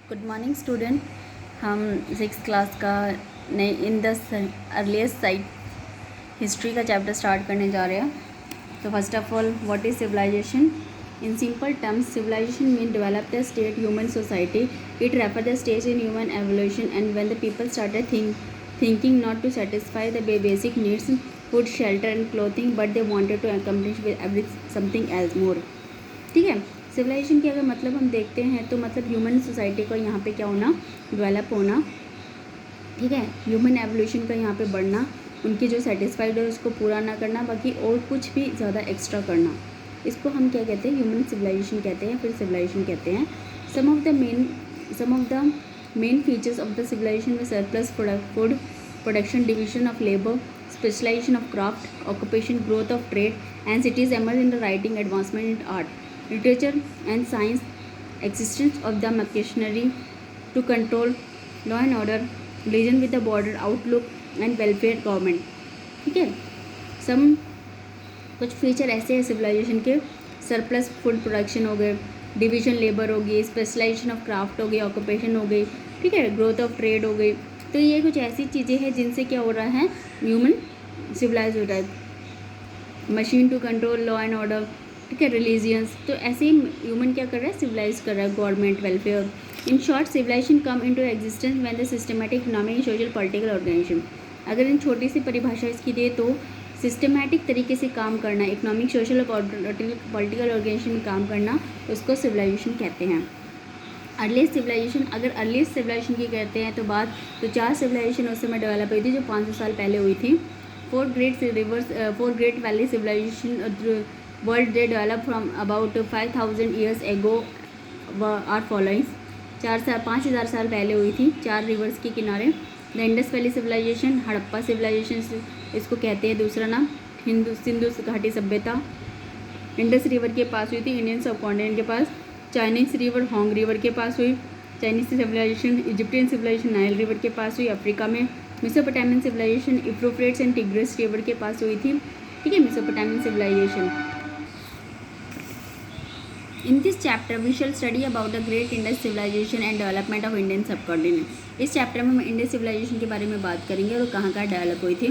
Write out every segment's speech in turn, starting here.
Good morning student. हम six class का नई in the earliest site history का चैप्टर स्टार्ट करने जा रहे हैं। तो first of all, what is civilization? In simple terms, civilization mean develop the state human society. It refer the stage in human evolution and when the people started thinking not to satisfy the basic needs, food, shelter and clothing, but they wanted to accomplish with something else more. ठीक है। Civilisation के अगर मतलब हम देखते हैं तो मतलब ह्यूमन सोसाइटी का यहाँ पे क्या होना, डेवलप होना। ठीक है, ह्यूमन एवोल्यूशन का यहाँ पे बढ़ना, उनकी जो सेटिस्फाइड है उसको पूरा ना करना, बाकी और कुछ भी ज़्यादा एक्स्ट्रा करना, इसको हम क्या कहते हैं, ह्यूमन सिविलाइजेशन कहते हैं, फिर सिविलाइजेशन कहते हैं। Some of the main features of the civilization में surplus food production, division of labour, specialization of craft, occupation, growth of trade and cities emerge in the writing, advancement in art, literature and science, existence of the machinery to control law and order, religion with the border outlook and welfare government. ठीक है, सम कुछ feature ऐसे हैं civilisation के। Surplus food production हो गए, division labour हो गई, स्पेशलाइजेशन ऑफ क्राफ्ट हो गई, ऑक्यूपेशन हो गई, ठीक है, ग्रोथ ऑफ ट्रेड हो गई। तो ये कुछ ऐसी चीज़ें हैं जिनसे क्या हो रहा है, ह्यूमन सिविलाइज हो रहा है। Machine to control law and order, ठीक है, रिलीजियंस, तो ऐसे ही ह्यूमन क्या कर रहा है, सिविलाइज कर रहा है, government, welfare. In short, civilization come into existence when the systematic economic social political organization. अगर इन छोटी सी परिभाषा इसकी दे तो सिस्टमैटिक तरीके से काम करना, इकोनॉमिक सोशल और पॉलिटिकल ऑर्गेनाइजेशन में काम करना, उसको सिविलाइजेशन कहते हैं। अर्लीस्ट सिविलाइजेशन, अगर अर्लीस्ट सिविलाइजेशन की कहते हैं तो बात, तो 4 सिविलाइजेशन उस समय डेवलप हुई थी जो 500 साल पहले हुई थी। 4 great valley civilization world they develop from about 5000 years ago are following. 5000 साल पहले हुई थी, 4 रिवर्स के किनारे। The Indus valley civilization, Harappa civilization इसको कहते हैं, दूसरा नाम सिंधु घाटी सभ्यता, इंडस रिवर के पास हुई थी, इंडियन सब कॉन्टिनेंट के पास। चाइनीज रिवर होंग रिवर के पास हुई, Chinese civilization. Egyptian civilization Nile river के पास हुई, अफ्रीका में। Mesopotamian civilization Euphrates and Tigris river के पास हुई थी, ठीक है, Mesopotamian civilization. In this chapter we shall study about the great Indus civilization and development of Indian subcontinent. इस चैप्टर में हम इंडस सिविलाइजेशन के बारे में बात करेंगे और कहाँ डेवलप हुई थी।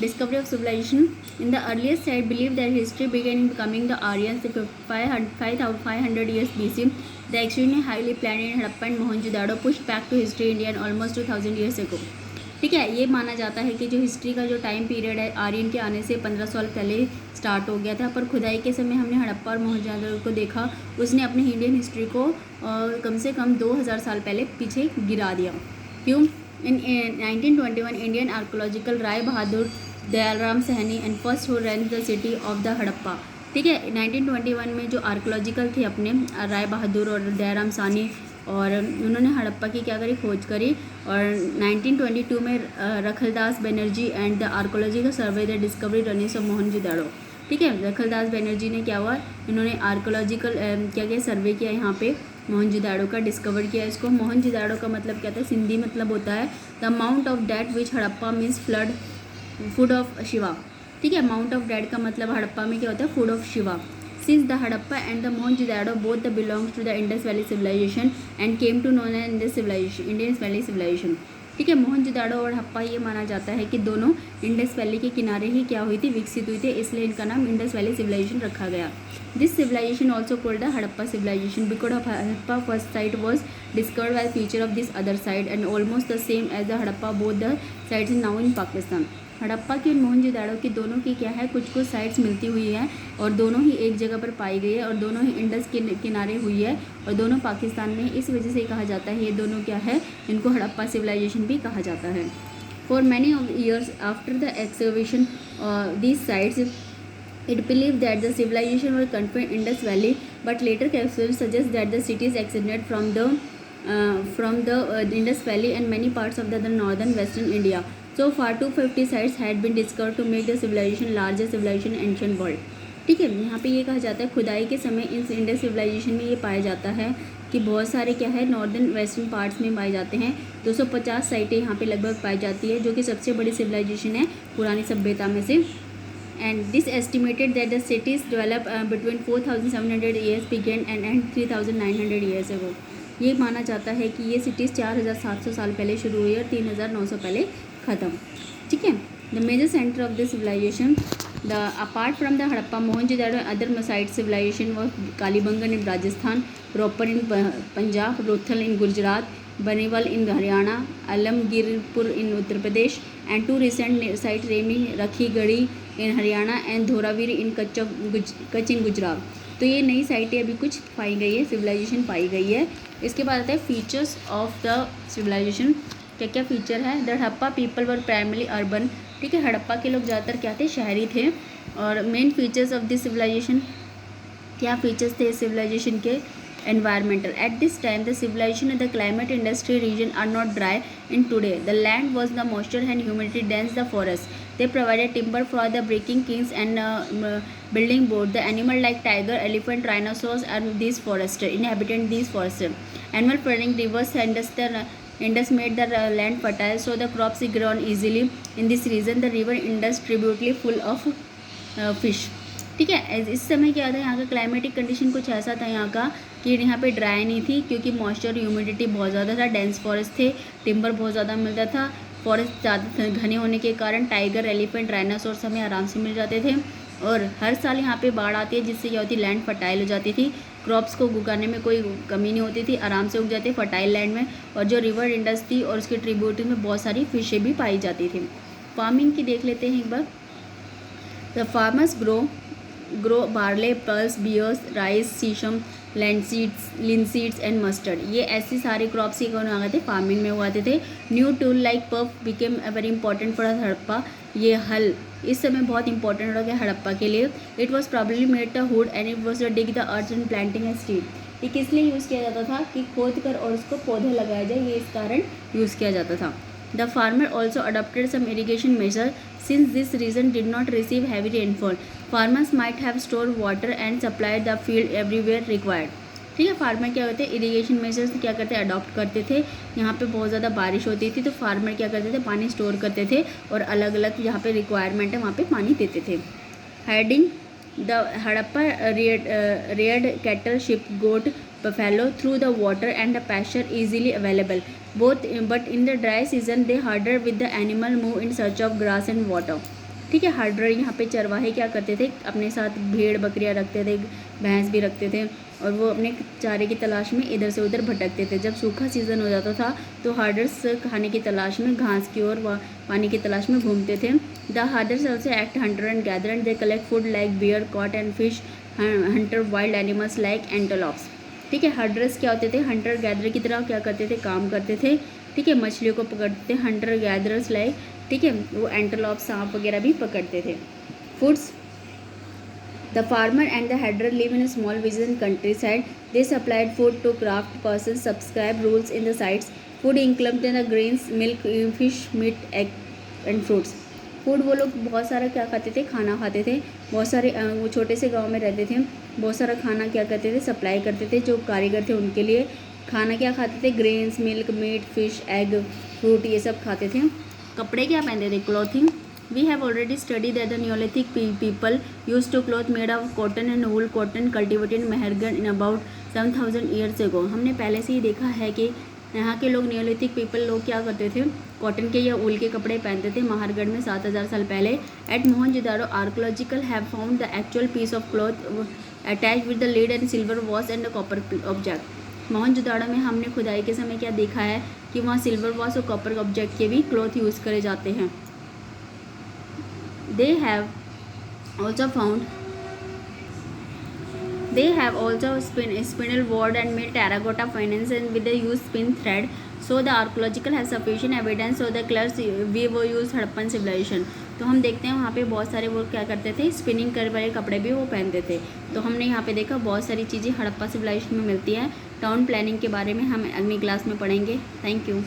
Discovery of civilization in the earliest side believe that history begin in coming the Aryans 5500 years BC. The extremely highly planned in Harappa and Mohenjo-daro pushed back to history Indian almost 2000 years ago. ठीक है, ये माना जाता है कि जो history का जो टाइम पीरियड है आर्यन के आने से 1500 साल पहले स्टार्ट हो गया था, पर खुदाई के समय हमने हड़प्पा और मोहनजोदड़ो को देखा, उसने अपनी इंडियन हिस्ट्री को कम से कम 2000 साल पहले पीछे गिरा दिया। क्यों? In 1921 Indian archaeological Rai Bahadur Dayaram Sahni and first who run the city of the Harappa. ठीक है, 1921 में जो आर्कोलॉजिकल थे अपने राय बहादुर और दयाराम साहनी, और उन्होंने हड़प्पा की क्या करी, खोज करी। और 1922 में Rakhaldas Banerjee and the archaeological survey the discovery ruins of Mohenjodaro. ठीक है, रखलदास बनर्जी ने क्या हुआ, इन्होंने आर्कोलॉजिकल क्या किया, सर्वे किया, यहाँ पे मोहनजोदड़ो का डिस्कवर किया। इसको मोहनजोदड़ो का मतलब क्या था, सिंधी मतलब होता है the amount of date which Harappa means flood food of Shiva. ठीक है, अमाउंट ऑफ डेट का मतलब हड़प्पा में क्या होता है, food of Shiva. Since the Harappa and the Mohenjo-daro both belongs to the Indus Valley civilization and came to known as Indus Valley civilization. ठीक है, मोहनजोदड़ो और हड़प्पा ये माना जाता है कि दोनों इंडस वैली के किनारे ही क्या हुई थी, विकसित हुई थी, इसलिए इनका नाम इंडस वैली सिविलाइजेशन रखा गया। This civilization also called the Harappa civilization because of Harappa first site was discovered by feature of this other side and almost the same as the Harappa both the sites in now in Pakistan. Harappa की और मोहनजोदड़ो की दोनों की क्या है, कुछ कुछ साइट्स मिलती हुई है और दोनों ही एक जगह पर पाई गई है और दोनों ही इंडस के किनारे हुई है और दोनों पाकिस्तान में, इस वजह से कहा जाता है ये दोनों क्या है, इनको हड़प्पा सिविलाइजेशन भी कहा जाता है। For many of years after the excavation these sites it believed that the civilization were confined in Indus Valley, but later capsules suggest that the cities extended from the Indus Valley and many parts of the northern western India. So far 250 sites had been discovered to make the civilization largest civilization in ancient world. ठीक है, यहाँ पे ये कहा जाता है खुदाई के समय इस इंडस सिविलाइजेशन में ये पाया जाता है कि बहुत सारे क्या है, नॉर्दर्न वेस्टर्न पार्ट्स में पाए जाते हैं। 250 साइटें यहाँ पे लगभग पाई जाती है, जो कि सबसे बड़ी सिविलाइजेशन है पुरानी सभ्यता में से। and this estimated that the cities developed between 4700 years began and 3900 years ago. ये माना जाता है कि ये सिटीज़ 4700 साल पहले शुरू हुई और 3900 पहले ख़त्म। ठीक है। The major centre of the civilization the apart from the Harappa Mohenjodaro other मसाइट civilization was Kalibangan in Rajasthan, Ropar in Punjab, Lothal in Gujarat, Banawali in Haryana, Alamgirpur in Uttar Pradesh and two recent site रेमी Rakhigarhi in Haryana and Dholavira in Kutch in Gujarat. तो ये नई साइटें अभी कुछ पाई गई है, सिविलाइजेशन पाई गई है। इसके बाद आता है फीचर्स ऑफ द सिविलाइजेशन। क्या क्या फीचर है? The Harappa people were primarily urban. ठीक है, हड़प्पा के लोग ज़्यादातर क्या थे? शहरी थे। और main features of this civilization, क्या फीचर्स थे सिविलाइजेशन के? environmental. At this time, the civilization and the climate industry region are not dry in today. The land was the moisture and humidity dense the forest. They provided timber for the breaking kings and building board. The animal like tiger, elephant, rhinoceros and these forests inhabited these forests. Animal flowing rivers Indus made the land fertile, so the crops grown easily in this region. The river Indus tributary full of fish. ठीक है। इस समय क्या था, यहाँ का climatic condition कुछ ऐसा था यहाँ का कि यहाँ पे ड्राई नहीं थी, क्योंकि मॉइस्चर ह्यूमिडिटी बहुत ज़्यादा था, डेंस फॉरेस्ट थे, टिम्बर बहुत ज़्यादा मिलता था, फॉरेस्ट ज़्यादा घने होने के कारण टाइगर, एलिफेंट, डायनासोर्स हमें आराम से मिल जाते थे। और हर साल यहाँ पे बाढ़ आती है, जिससे क्या होती, लैंड फर्टाइल हो जाती थी, क्रॉप्स को उगाने में कोई कमी नहीं होती थी, आराम से उग जाते फर्टाइल लैंड में। और जो रिवर इंडस थी और उसके ट्रिब्यूटरी में बहुत सारी फिशें भी पाई जाती थी। फार्मिंग की देख लेते हैं एक बार। The farmers grow barley, pulse, peas, rice, sesame, linseeds and mustard. ये ऐसी सारे क्रॉप्स ही कौन उगाते थे? फार्मिंग में उगाते थे। New tool like puff became very important for Harappa. ये हल इस समय बहुत इंपॉर्टेंट हो गया हड़प्पा के लिए। It was probably made the hood and it was dig the earth and planting a seed. ये किस लिए यूज़ किया जाता था? कि खोद कर और उसको पौधे लगाया जाए, ये इस कारण यूज़ किया जाता था। The farmer also adopted some irrigation measures since this region did not receive heavy rainfall. Farmers might have stored water and supplied the field everywhere required. ठीक है, फार्मर क्या होते हैं? इरीगेशन मेजर्स क्या करते हैं? अडॉप्ट करते थे। यहाँ पे बहुत ज़्यादा बारिश होती थी तो फार्मर क्या करते थे? पानी स्टोर करते थे और अलग अलग जहाँ पे रिक्वायरमेंट है वहाँ पे पानी देते थे। Heading the Harappa reared cattle, sheep, goat, buffalo through the water and the pasture easily available. But in the dry season they herder with the animal move in search of grass and water. ठीक है, हर्डर यहाँ पे चरवाहे क्या करते थे? अपने साथ भेड़ बकरियाँ रखते थे, भैंस भी रखते थे और वो अपने चारे की तलाश में इधर से उधर भटकते थे। जब सूखा सीज़न हो जाता था तो हर्डर्स खाने की तलाश में, घास की और पानी की तलाश में घूमते थे। The herders also act hunter and gather and they collect food like bear, caught and fish, hunter wild animals like antelopes. ठीक है, हर्डर्स क्या होते थे? हंटर गैदर की तरह क्या करते थे? काम करते थे। ठीक है, मछलियों को पकड़ते थे, हंटर गैदरर्स लाइक। ठीक है, वो एंटेलोप, सांप वगैरह भी पकड़ते थे। Foods the farmer and the herder live in small village in countryside. They supplied food to craft person, subscribe rules in the sites. Food included in the grains, milk, fish, meat, egg and fruits. Food वो लोग बहुत सारा क्या खाते थे? खाना खाते थे। बहुत सारे वो छोटे से गांव में रहते थे, बहुत सारा खाना क्या करते थे? सप्लाई करते थे। जो कारीगर थे उनके लिए खाना क्या खाते थे? Grains, milk, meat, fish, egg, fruit, ये सब खाते थे। कपड़े क्या पहनते थे? Clothing. We have already study that the Neolithic people use to cloth made of cotton and wool. Cotton cultivated Mehrgarh in about 7000 years ago. हमने पहले से ही देखा है कि यहाँ के लोग, न्योलिथिक पीपल लोग क्या करते थे? कॉटन के या ऊल के कपड़े पहनते थे महारगढ़ में 7000 साल पहले। At Mohenjodaro archaeological have found the actual piece of cloth attach with the lead and silver wash and the copper object. Mohenjodaro में हमने खुदाई के समय क्या देखा है कि वहाँ सिल्वर वॉश और कॉपर ऑब्जेक्ट के भी क्लॉथ यूज़ करे जाते हैं। They have also spinel board and made terracotta furnace and with the use spin thread. So the archaeological has sufficient evidence so the clerks we वो use Harappan civilization। तो हम देखते हैं वहाँ पे बहुत सारे वो क्या करते थे? स्पिनिंग कर वाले कपड़े भी वो पहनते थे। तो हमने यहाँ पे देखा बहुत सारी चीज़ें हड़प्पा सिविलाइजेशन में मिलती हैं। टाउन प्लानिंग के बारे में हम अगली क्लास में पढ़ेंगे। Thank you.